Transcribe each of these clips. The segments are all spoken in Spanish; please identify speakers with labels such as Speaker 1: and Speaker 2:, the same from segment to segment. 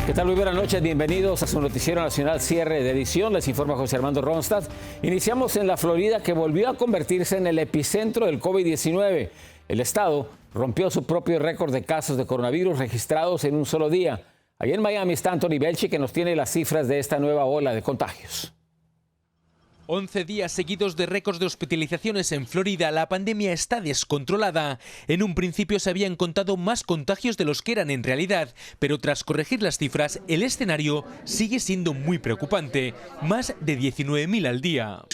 Speaker 1: ¿Qué tal? Muy buenas noches, bienvenidos a su noticiero nacional cierre de edición. Les informa José Armando Ronstadt. Iniciamos en la Florida, que volvió a convertirse en el epicentro del COVID-19. El estado rompió su propio récord de casos de coronavirus registrados en un solo día. Allí en Miami está Anthony Belchi, que nos tiene las cifras de esta nueva ola de contagios.
Speaker 2: 11 días seguidos de récords de hospitalizaciones en Florida. La pandemia está descontrolada. En un principio se habían contado más contagios de los que eran en realidad, pero tras corregir las cifras, el escenario sigue siendo muy preocupante. Más de 19.000 al día.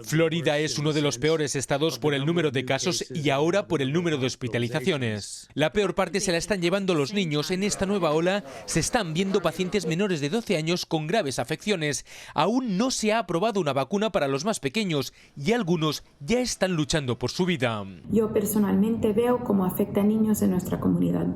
Speaker 2: Florida es uno de los peores estados por el número de casos y ahora por el número de hospitalizaciones. La peor parte se la están llevando los niños. En esta nueva ola se están viendo pacientes menores de 12 años con graves afecciones. Aún no se ha aprobado una vacuna para los más pequeños y algunos ya están luchando por su vida.
Speaker 3: Yo personalmente veo cómo afecta a niños en nuestra comunidad.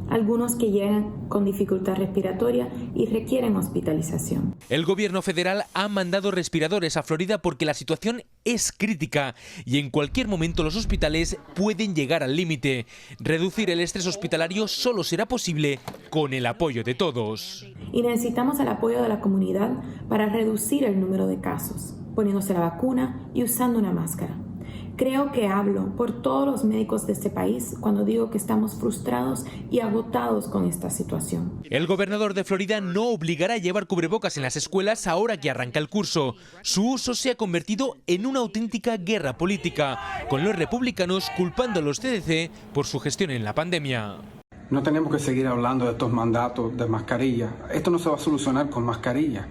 Speaker 3: Algunos que llegan con dificultad respiratoria y requieren hospitalización.
Speaker 2: El gobierno federal ha mandado respiradores a Florida porque la situación es crítica y en cualquier momento los hospitales pueden llegar al límite. Reducir el estrés hospitalario solo será posible con el apoyo de todos.
Speaker 3: Y necesitamos el apoyo de la comunidad para reducir el número de casos, poniéndose la vacuna y usando una máscara. Creo que hablo por todos los médicos de este país cuando digo que estamos frustrados y agotados con esta situación.
Speaker 2: El gobernador de Florida no obligará a llevar cubrebocas en las escuelas ahora que arranca el curso. Su uso se ha convertido en una auténtica guerra política, con los republicanos culpando a los CDC por su gestión en la pandemia.
Speaker 4: No tenemos que seguir hablando de estos mandatos de mascarilla. Esto no se va a solucionar con mascarilla.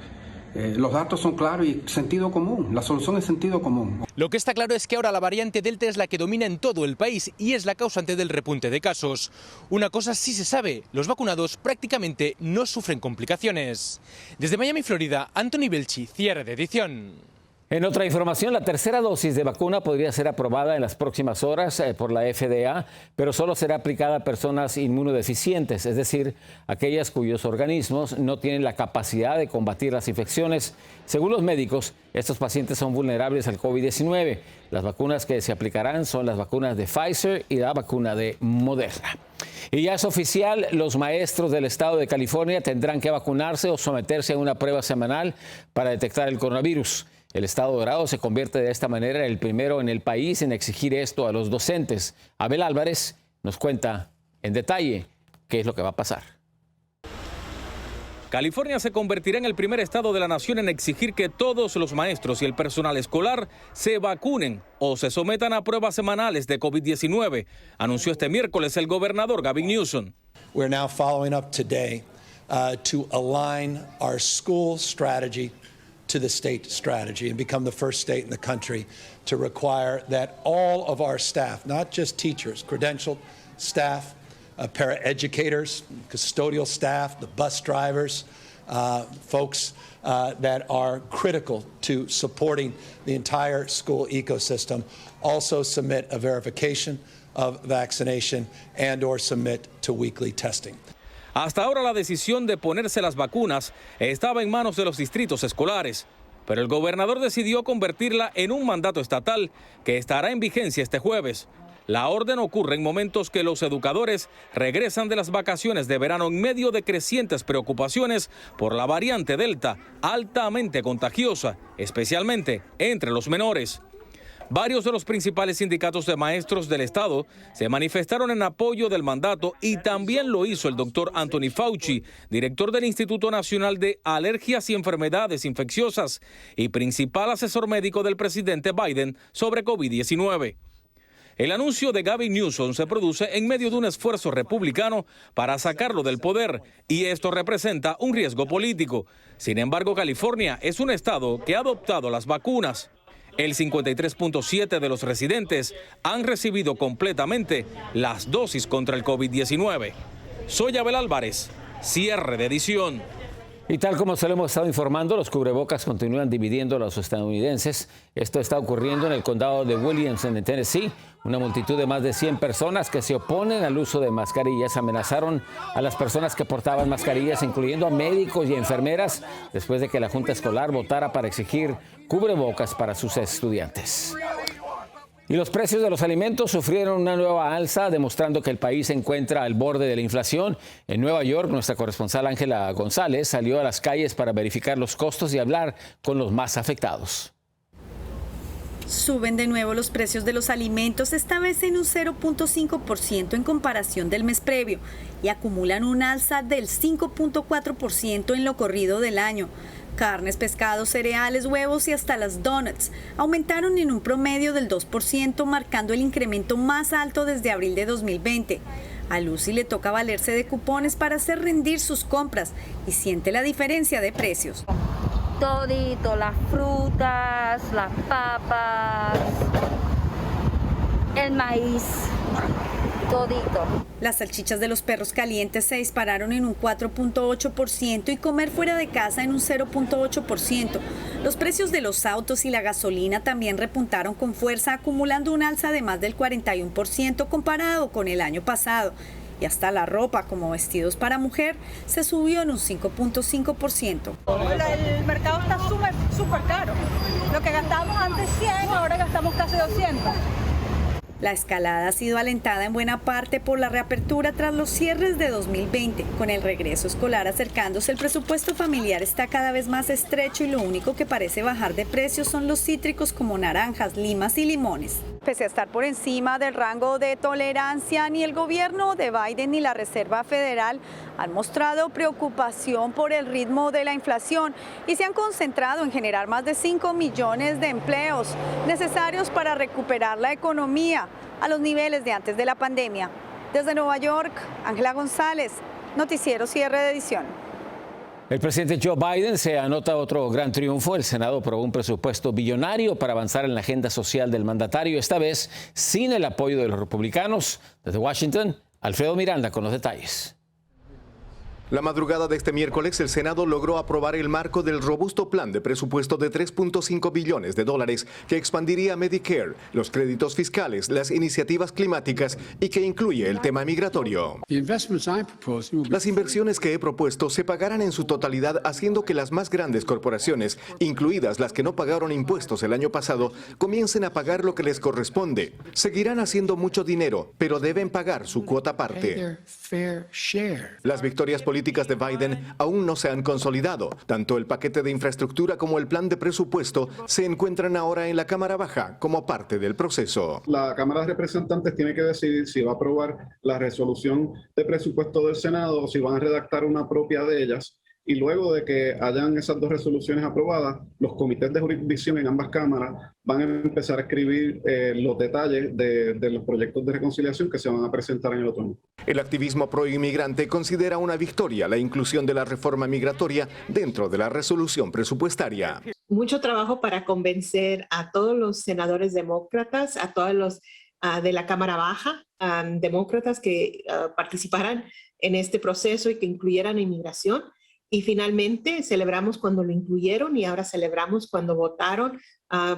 Speaker 4: Los datos son claros y sentido común. La solución es sentido común.
Speaker 2: Lo que está claro es que ahora la variante Delta es la que domina en todo el país y es la causante del repunte de casos. Una cosa sí se sabe, los vacunados prácticamente no sufren complicaciones. Desde Miami, Florida, Anthony Belchi, cierre de edición.
Speaker 1: En otra información, la tercera dosis de vacuna podría ser aprobada en las próximas horas por la FDA, pero solo será aplicada a personas inmunodeficientes, es decir, aquellas cuyos organismos no tienen la capacidad de combatir las infecciones. Según los médicos, estos pacientes son vulnerables al COVID-19. Las vacunas que se aplicarán son las vacunas de Pfizer y la vacuna de Moderna. Y ya es oficial, los maestros del estado de California tendrán que vacunarse o someterse a una prueba semanal para detectar el coronavirus. El estado dorado se convierte de esta manera en el primero en el país en exigir esto a los docentes. Abel Álvarez nos cuenta en detalle qué es lo que va a pasar.
Speaker 5: California se convertirá en el primer estado de la nación en exigir que todos los maestros y el personal escolar se vacunen o se sometan a pruebas semanales de COVID-19, anunció este miércoles el gobernador Gavin Newsom.
Speaker 6: We're now following up today to align our school strategy to the state strategy and become the first state in the country to require that all of our staff, not just teachers, credentialed staff, paraeducators, custodial staff, the bus drivers, folks that are critical to supporting the entire school ecosystem, also submit a verification of vaccination and or submit to weekly testing.
Speaker 5: Hasta ahora la decisión de ponerse las vacunas estaba en manos de los distritos escolares, pero el gobernador decidió convertirla en un mandato estatal que estará en vigencia este jueves. La orden ocurre en momentos que los educadores regresan de las vacaciones de verano en medio de crecientes preocupaciones por la variante Delta, altamente contagiosa, especialmente entre los menores. Varios de los principales sindicatos de maestros del estado se manifestaron en apoyo del mandato y también lo hizo el doctor Anthony Fauci, director del Instituto Nacional de Alergias y Enfermedades Infecciosas y principal asesor médico del presidente Biden sobre COVID-19. El anuncio de Gavin Newsom se produce en medio de un esfuerzo republicano para sacarlo del poder y esto representa un riesgo político. Sin embargo, California es un estado que ha adoptado las vacunas. El 53.7% de los residentes han recibido completamente las dosis contra el COVID-19. Soy Abel Álvarez, cierre de edición.
Speaker 1: Y tal como se lo hemos estado informando, los cubrebocas continúan dividiendo a los estadounidenses. Esto está ocurriendo en el condado de Williamson, en Tennessee. Una multitud de más de 100 personas que se oponen al uso de mascarillas amenazaron a las personas que portaban mascarillas, incluyendo a médicos y enfermeras, después de que la Junta Escolar votara para exigir cubrebocas para sus estudiantes. Y los precios de los alimentos sufrieron una nueva alza, demostrando que el país se encuentra al borde de la inflación. En Nueva York, nuestra corresponsal Ángela González salió a las calles para verificar los costos y hablar con los más afectados.
Speaker 7: Suben de nuevo los precios de los alimentos, esta vez en un 0.5% en comparación del mes previo, y acumulan un alza del 5.4% en lo corrido del año. Carnes, pescados, cereales, huevos y hasta las donuts aumentaron en un promedio del 2%, marcando el incremento más alto desde abril de 2020. A Lucy le toca valerse de cupones para hacer rendir sus compras y siente la diferencia de precios.
Speaker 8: Todito, las frutas, las papas, el maíz, todito.
Speaker 7: Las salchichas de los perros calientes se dispararon en un 4.8% y comer fuera de casa en un 0.8%. Los precios de los autos y la gasolina también repuntaron con fuerza, acumulando un alza de más del 41% comparado con el año pasado. Y hasta la ropa, como vestidos para mujer, se subió en un 5.5%.
Speaker 9: El mercado está súper caro. Lo que gastábamos antes 100, ahora gastamos casi 200.
Speaker 7: La escalada ha sido alentada en buena parte por la reapertura tras los cierres de 2020. Con el regreso escolar acercándose, el presupuesto familiar está cada vez más estrecho y lo único que parece bajar de precio son los cítricos como naranjas, limas y limones. Pese a estar por encima del rango de tolerancia, ni el gobierno de Biden ni la Reserva Federal han mostrado preocupación por el ritmo de la inflación y se han concentrado en generar más de 5 millones de empleos necesarios para recuperar la economía a los niveles de antes de la pandemia. Desde Nueva York, Ángela González, Noticiero Cierre de Edición.
Speaker 1: El presidente Joe Biden se anota otro gran triunfo. El Senado aprobó un presupuesto billonario para avanzar en la agenda social del mandatario, esta vez sin el apoyo de los republicanos. Desde Washington, Alfredo Miranda con los detalles.
Speaker 10: La madrugada de este miércoles, el Senado logró aprobar el marco del robusto plan de presupuesto de $3.5 billones que expandiría Medicare, los créditos fiscales, las iniciativas climáticas y que incluye el tema migratorio. Las inversiones que he propuesto se pagarán en su totalidad, haciendo que las más grandes corporaciones, incluidas las que no pagaron impuestos el año pasado, comiencen a pagar lo que les corresponde. Seguirán haciendo mucho dinero, pero deben pagar su cuota parte. Las victorias políticas de Biden aún no se han consolidado. Tanto el paquete de infraestructura como el plan de presupuesto se encuentran ahora en la Cámara Baja como parte del proceso.
Speaker 11: La Cámara de Representantes tiene que decidir si va a aprobar la resolución de presupuesto del Senado o si van a redactar una propia de ellas. Y luego de que hayan esas dos resoluciones aprobadas, los comités de jurisdicción en ambas cámaras van a empezar a escribir los detalles de los proyectos de reconciliación que se van a presentar en el otoño.
Speaker 10: El activismo pro-inmigrante considera una victoria la inclusión de la reforma migratoria dentro de la resolución presupuestaria.
Speaker 12: Mucho trabajo para convencer a todos los senadores demócratas, a todos los de la Cámara Baja, demócratas que participaran en este proceso y que incluyeran inmigración. Y finalmente celebramos cuando lo incluyeron y ahora celebramos cuando votaron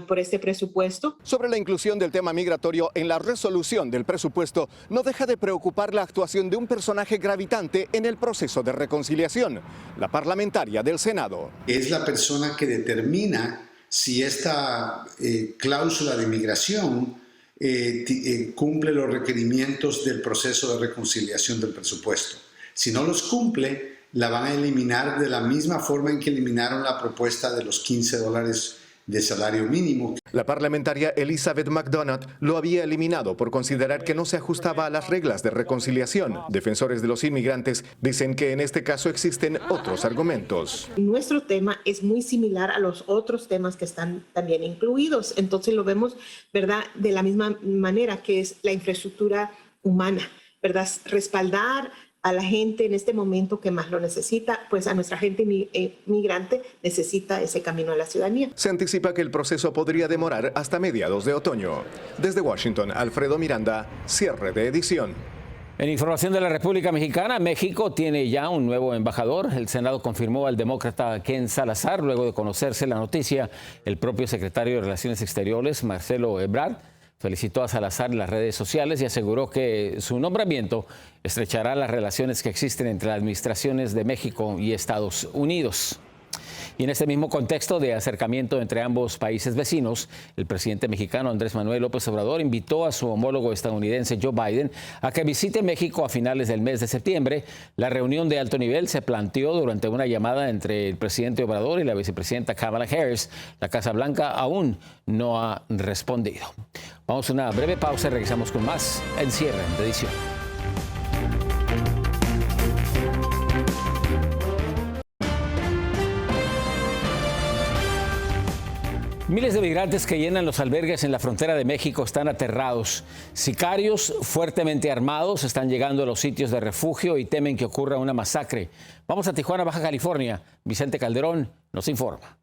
Speaker 12: por este presupuesto.
Speaker 10: Sobre la inclusión del tema migratorio en la resolución del presupuesto, no deja de preocupar la actuación de un personaje gravitante en el proceso de reconciliación, la parlamentaria del Senado.
Speaker 13: Es la persona que determina si esta cláusula de migración cumple los requerimientos del proceso de reconciliación del presupuesto. Si no los cumple, la van a eliminar de la misma forma en que eliminaron la propuesta de los $15 de salario mínimo.
Speaker 10: La parlamentaria Elizabeth McDonough lo había eliminado por considerar que no se ajustaba a las reglas de reconciliación. Defensores de los inmigrantes dicen que en este caso existen otros argumentos.
Speaker 12: Nuestro tema es muy similar a los otros temas que están también incluidos. Entonces lo vemos, ¿verdad?, de la misma manera, que es la infraestructura humana, ¿verdad?, respaldar a la gente en este momento que más lo necesita, pues a nuestra gente migrante necesita ese camino a la ciudadanía.
Speaker 10: Se anticipa que el proceso podría demorar hasta mediados de otoño. Desde Washington, Alfredo Miranda, cierre de edición.
Speaker 1: En información de la República Mexicana, México tiene ya un nuevo embajador. El Senado confirmó al demócrata Ken Salazar luego de conocerse la noticia. El propio secretario de Relaciones Exteriores, Marcelo Ebrard, felicitó a Salazar en las redes sociales y aseguró que su nombramiento estrechará las relaciones que existen entre las administraciones de México y Estados Unidos. Y en este mismo contexto de acercamiento entre ambos países vecinos, el presidente mexicano Andrés Manuel López Obrador invitó a su homólogo estadounidense Joe Biden a que visite México a finales del mes de septiembre. La reunión de alto nivel se planteó durante una llamada entre el presidente Obrador y la vicepresidenta Kamala Harris. La Casa Blanca aún no ha respondido. Vamos a una breve pausa y regresamos con más en Cierre de Edición. Miles de migrantes que llenan los albergues en la frontera de México están aterrados. Sicarios fuertemente armados están llegando a los sitios de refugio y temen que ocurra una masacre. Vamos a Tijuana, Baja California. Vicente Calderón nos informa.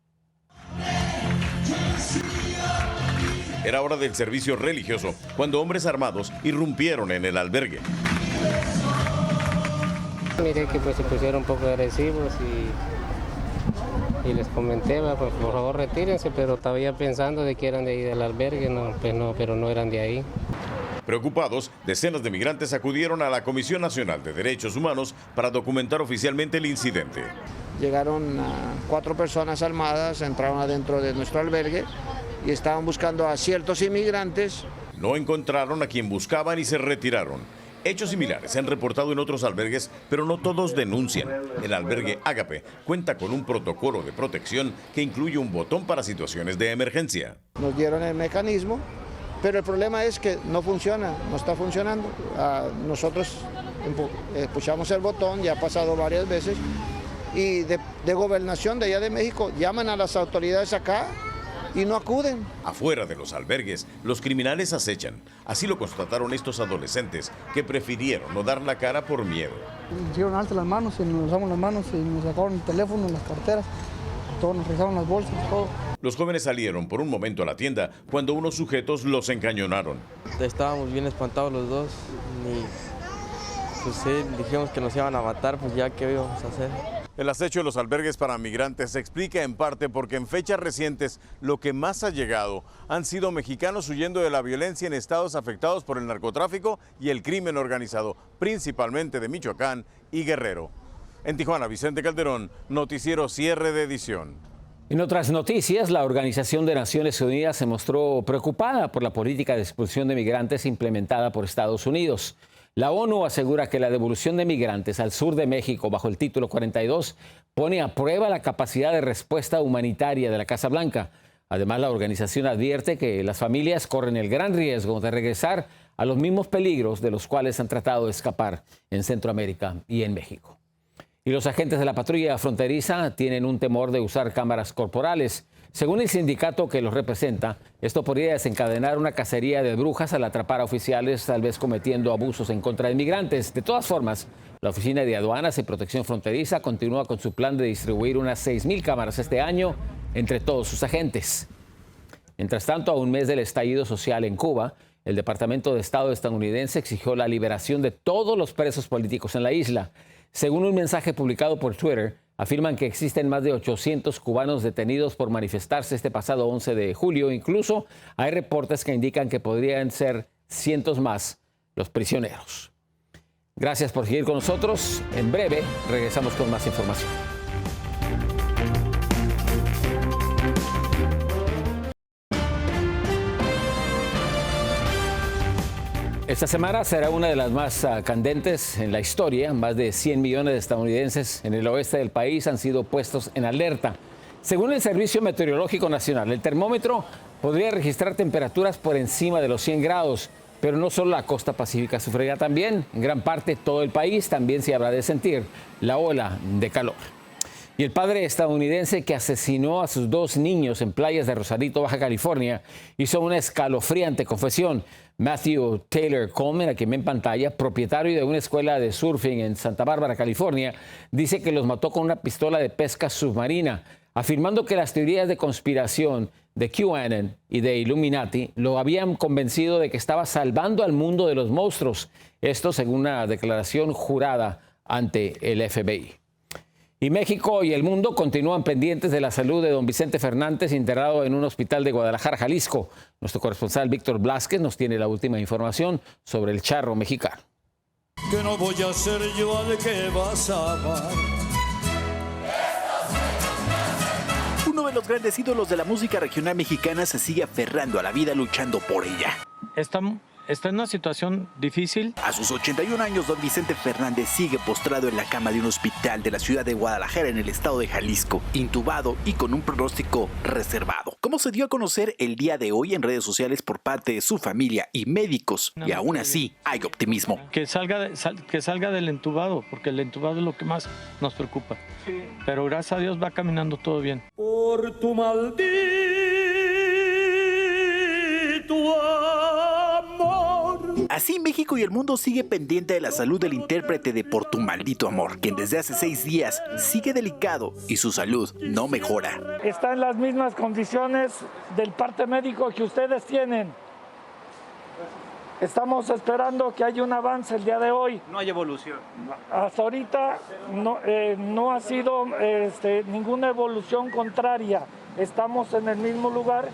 Speaker 14: Era hora del servicio religioso cuando hombres armados irrumpieron en el albergue.
Speaker 15: Miré que pues se pusieron un poco agresivos y les comenté, pues, por favor retírense, pero todavía pensando de que eran de ahí del albergue, pero no eran de ahí.
Speaker 14: Preocupados, decenas de migrantes acudieron a la Comisión Nacional de Derechos Humanos para documentar oficialmente el incidente.
Speaker 16: Llegaron 4 personas armadas, entraron adentro de nuestro albergue y estaban buscando a ciertos inmigrantes.
Speaker 14: No encontraron a quien buscaban y se retiraron. Hechos similares se han reportado en otros albergues, pero no todos denuncian. El albergue Ágape cuenta con un protocolo de protección que incluye un botón para situaciones de emergencia.
Speaker 16: Nos dieron el mecanismo, pero el problema es que no funciona, no está funcionando. Nosotros puchamos el botón, ya ha pasado varias veces, y de gobernación de allá de México llaman a las autoridades acá y no acuden.
Speaker 14: Afuera de los albergues, los criminales acechan. Así lo constataron estos adolescentes que prefirieron no dar la cara por miedo.
Speaker 17: Nos hicieron alto las manos y nos usamos las manos y nos sacaron el teléfono, las carteras, todo, nos revisaron las bolsas, todo.
Speaker 14: Los jóvenes salieron por un momento a la tienda cuando unos sujetos los encañonaron.
Speaker 18: Estábamos bien espantados los dos y pues sí, dijimos que nos iban a matar, pues ya qué íbamos a hacer.
Speaker 14: El acecho de los albergues para migrantes se explica en parte porque en fechas recientes lo que más ha llegado han sido mexicanos huyendo de la violencia en estados afectados por el narcotráfico y el crimen organizado, principalmente de Michoacán y Guerrero. En Tijuana, Vicente Calderón, Noticiero Cierre de Edición.
Speaker 1: En otras noticias, la Organización de Naciones Unidas se mostró preocupada por la política de expulsión de migrantes implementada por Estados Unidos. La ONU asegura que la devolución de migrantes al sur de México bajo el título 42 pone a prueba la capacidad de respuesta humanitaria de la Casa Blanca. Además, la organización advierte que las familias corren el gran riesgo de regresar a los mismos peligros de los cuales han tratado de escapar en Centroamérica y en México. Y los agentes de la patrulla fronteriza tienen un temor de usar cámaras corporales. Según el sindicato que los representa, esto podría desencadenar una cacería de brujas al atrapar a oficiales, tal vez cometiendo abusos en contra de migrantes. De todas formas, la Oficina de Aduanas y Protección Fronteriza continúa con su plan de distribuir unas 6,000 cámaras este año entre todos sus agentes. Mientras tanto, a un mes del estallido social en Cuba, el Departamento de Estado estadounidense exigió la liberación de todos los presos políticos en la isla. Según un mensaje publicado por Twitter, afirman que existen más de 800 cubanos detenidos por manifestarse este pasado 11 de julio. Incluso hay reportes que indican que podrían ser cientos más los prisioneros. Gracias por seguir con nosotros. En breve regresamos con más información. Esta semana será una de las más candentes en la historia. Más de 100 millones de estadounidenses en el oeste del país han sido puestos en alerta. Según el Servicio Meteorológico Nacional, el termómetro podría registrar temperaturas por encima de los 100 grados. Pero no solo la costa pacífica sufrirá también. En gran parte todo el país también se habrá de sentir la ola de calor. Y el padre estadounidense que asesinó a sus 2 niños en playas de Rosarito, Baja California, hizo una escalofriante confesión. Matthew Taylor Coleman, a quien ven en pantalla, propietario de una escuela de surfing en Santa Bárbara, California, dice que los mató con una pistola de pesca submarina, afirmando que las teorías de conspiración de QAnon y de Illuminati lo habían convencido de que estaba salvando al mundo de los monstruos. Esto según una declaración jurada ante el FBI. Y México y el mundo continúan pendientes de la salud de don Vicente Fernández, internado en un hospital de Guadalajara, Jalisco. Nuestro corresponsal Víctor Blázquez nos tiene la última información sobre el charro mexicano.
Speaker 19: Que no voy a ser yo al que vas a amar.
Speaker 20: Uno de los grandes ídolos de la música regional mexicana se sigue aferrando a la vida luchando por ella.
Speaker 21: Está en una situación difícil.
Speaker 20: A sus 81 años, don Vicente Fernández sigue postrado en la cama de un hospital de la ciudad de Guadalajara, en el estado de Jalisco, intubado y con un pronóstico reservado. Como se dio a conocer el día de hoy en redes sociales por parte de su familia y médicos, y aún así hay optimismo.
Speaker 21: Que salga del entubado, porque el entubado es lo que más nos preocupa. Pero gracias a Dios va caminando todo bien.
Speaker 19: Por tu maldito
Speaker 20: Así, México y el mundo sigue pendiente de la salud del intérprete de Por tu maldito amor, quien desde hace 6 días sigue delicado y su salud no mejora.
Speaker 22: Está en las mismas condiciones del parte médico que ustedes tienen. Estamos esperando que haya un avance el día de hoy.
Speaker 23: No hay evolución.
Speaker 22: Hasta ahorita no ha sido ninguna evolución contraria. Estamos en el mismo lugar.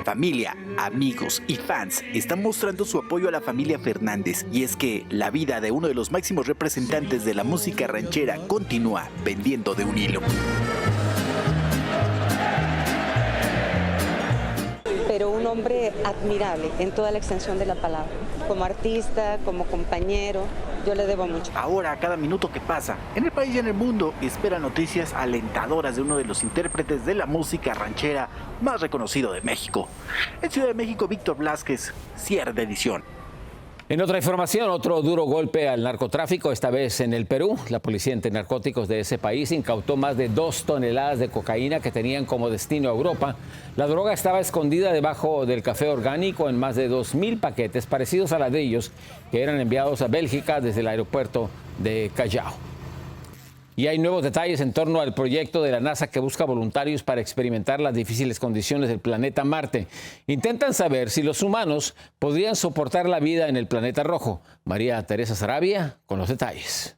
Speaker 20: Familia, amigos y fans están mostrando su apoyo a la familia Fernández, y es que la vida de uno de los máximos representantes de la música ranchera continúa pendiendo de un hilo.
Speaker 24: Pero un hombre admirable en toda la extensión de la palabra. Como artista, como compañero, yo le debo mucho.
Speaker 20: Ahora, a cada minuto que pasa, en el país y en el mundo, espera noticias alentadoras de uno de los intérpretes de la música ranchera más reconocido de México. En Ciudad de México, Víctor Blázquez, cierre de edición.
Speaker 1: En otra información, otro duro golpe al narcotráfico, esta vez en el Perú. La policía antinarcóticos de ese país incautó más de 2 toneladas de cocaína que tenían como destino a Europa. La droga estaba escondida debajo del café orgánico en más de 2,000 paquetes parecidos a ladrillos que eran enviados a Bélgica desde el aeropuerto de Callao. Y hay nuevos detalles en torno al proyecto de la NASA que busca voluntarios para experimentar las difíciles condiciones del planeta Marte. Intentan saber si los humanos podrían soportar la vida en el planeta rojo. María Teresa Sarabia con los detalles.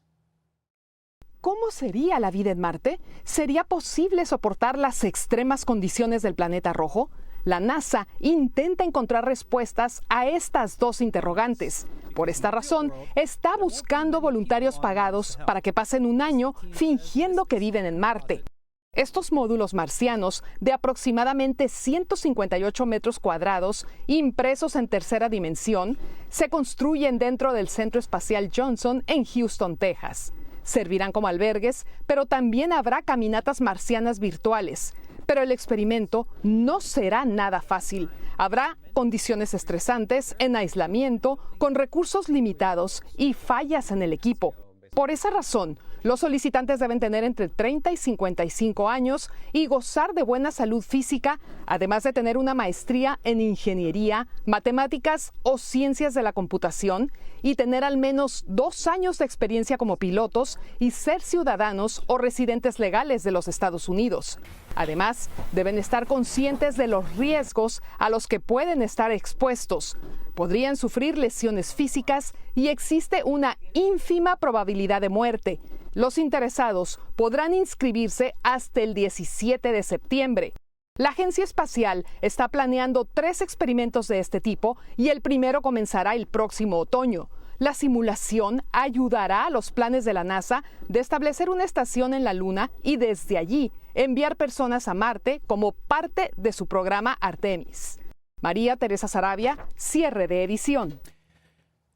Speaker 25: ¿Cómo sería la vida en Marte? ¿Sería posible soportar las extremas condiciones del planeta rojo? La NASA intenta encontrar respuestas a estas 2 interrogantes. Por esta razón, está buscando voluntarios pagados para que pasen un año fingiendo que viven en Marte. Estos módulos marcianos, de aproximadamente 158 metros cuadrados, impresos en tercera dimensión, se construyen dentro del Centro Espacial Johnson en Houston, Texas. Servirán como albergues, pero también habrá caminatas marcianas virtuales. Pero el experimento no será nada fácil. Habrá condiciones estresantes, en aislamiento, con recursos limitados y fallas en el equipo. Por esa razón, los solicitantes deben tener entre 30 y 55 años y gozar de buena salud física, además de tener una maestría en ingeniería, matemáticas o ciencias de la computación, y tener al menos 2 años de experiencia como pilotos y ser ciudadanos o residentes legales de los Estados Unidos. Además, deben estar conscientes de los riesgos a los que pueden estar expuestos. Podrían sufrir lesiones físicas y existe una ínfima probabilidad de muerte. Los interesados podrán inscribirse hasta el 17 de septiembre. La Agencia Espacial está planeando 3 experimentos de este tipo y el primero comenzará el próximo otoño. La simulación ayudará a los planes de la NASA de establecer una estación en la Luna y desde allí enviar personas a Marte como parte de su programa Artemis. María Teresa Sarabia, cierre de edición.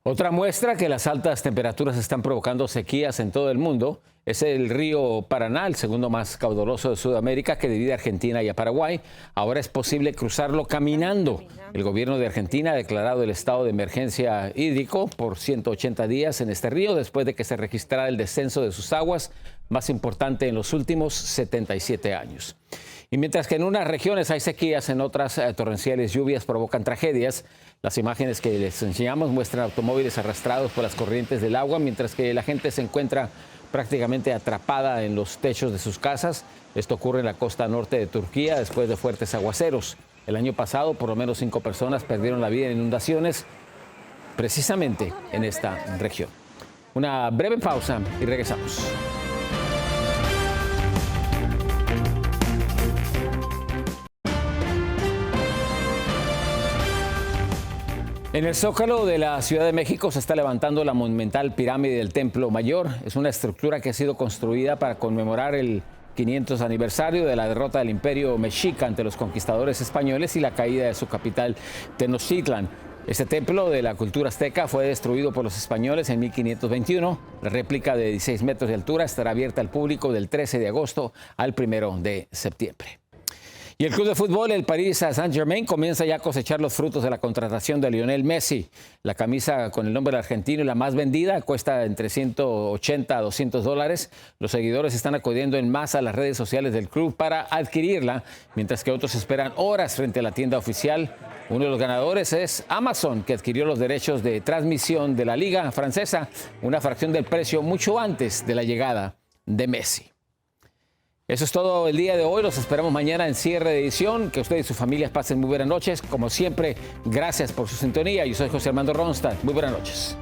Speaker 1: Otra muestra que las altas temperaturas están provocando sequías en todo el mundo es el río Paraná, el segundo más caudaloso de Sudamérica, que divide a Argentina y a Paraguay. Ahora es posible cruzarlo caminando. El gobierno de Argentina ha declarado el estado de emergencia hídrico por 180 días en este río después de que se registrara el descenso de sus aguas más importante en los últimos 77 años. Y mientras que en unas regiones hay sequías, en otras torrenciales lluvias provocan tragedias. Las imágenes que les enseñamos muestran automóviles arrastrados por las corrientes del agua, mientras que la gente se encuentra prácticamente atrapada en los techos de sus casas. Esto ocurre en la costa norte de Turquía después de fuertes aguaceros. El año pasado, por lo menos 5 personas perdieron la vida en inundaciones precisamente en esta región. Una breve pausa y regresamos. En el Zócalo de la Ciudad de México se está levantando la monumental pirámide del Templo Mayor. Es una estructura que ha sido construida para conmemorar el 500 aniversario de la derrota del Imperio Mexica ante los conquistadores españoles y la caída de su capital, Tenochtitlan. Este templo de la cultura azteca fue destruido por los españoles en 1521. La réplica de 16 metros de altura estará abierta al público del 13 de agosto al 1 de septiembre. Y el club de fútbol, el Paris Saint-Germain, comienza ya a cosechar los frutos de la contratación de Lionel Messi. La camisa con el nombre argentino y la más vendida cuesta entre 180 a $200. Los seguidores están acudiendo en masa a las redes sociales del club para adquirirla, mientras que otros esperan horas frente a la tienda oficial. Uno de los ganadores es Amazon, que adquirió los derechos de transmisión de la liga francesa, una fracción del precio mucho antes de la llegada de Messi. Eso es todo el día de hoy. Los esperamos mañana en cierre de edición. Que ustedes y sus familias pasen muy buenas noches. Como siempre, gracias por su sintonía. Yo soy José Armando Ronstadt. Muy buenas noches.